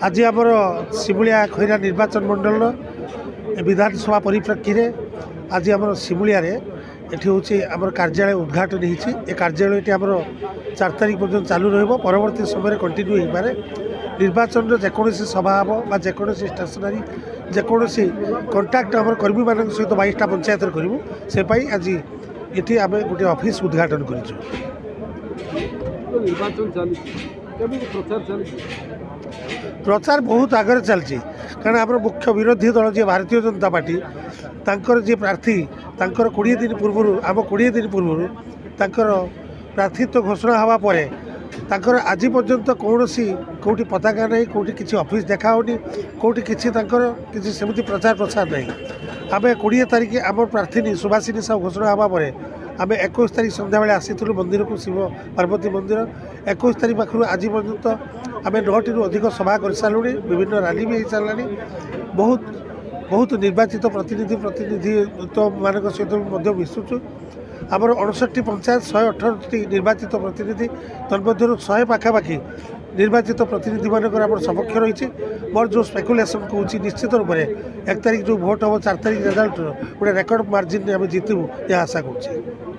आज आमर सिमुलिया खैरा निर्वाचन मंडल विधानसभा परिप्रेक्षी में आज आम सिमुलिया एटी हूँ आम कार्यालय उद्घाटन होती ए कार्यालय आमर 4 तारिख पर्यटन चालू रवर्ती समय कंटिन्यू हो पारे निर्वाचन जेकोसी सभा हम जेकोसी स्टेशनारी जेकोसी कंटाक्ट आम कर्मी मान सहित 22टा पंचायत करूँ से आज ये आम गोटे ऑफिस उद्घाटन कर प्रचार बहुत आगे चलती कारण आम मुख्य विरोधी दल जी भारतीय जनता पार्टी तांकर जी प्रार्थी तांकर 20 दिन पूर्व आम 20 दिन पूर्व तांकर प्रार्थीत्व घोषणा हवा परे तांकर आज पर्यंत कौन कौटी पताका नहीं कौटी किसी ऑफिस देखा होनी कौटी किसी किसी सेमती प्रचार प्रसार नहीं आम 20 तारिख आम प्रार्थी सुभाषिनी साहू घोषणा हवा परे आम 21 तारिख संध्या बेले आसीलु मंदिर को शिव पार्वती मंदिर 21 तारिख पाखु आज पर्यंत आम 9टी अधिक सभा कर सारूँ विभिन्न रैली भी हो सारा बहुत बहुत निर्वाचित प्रतिनिधि तो मान सहित मिशुचु आमर 59 पंचायत 118 निर्वाचित प्रतिनिधि तन्मध्य 100 पाखापाखि निर्वाचित प्रतिनिधि मानक आम सपक्ष रही मोर जो स्पेकुलेसन कौन निश्चित रूप से 1 तारिख जो भोट हम 4 तारिख रिजल्ट गोटे रेकर्ड मार्जिन आम जीतबू यह आशा कर।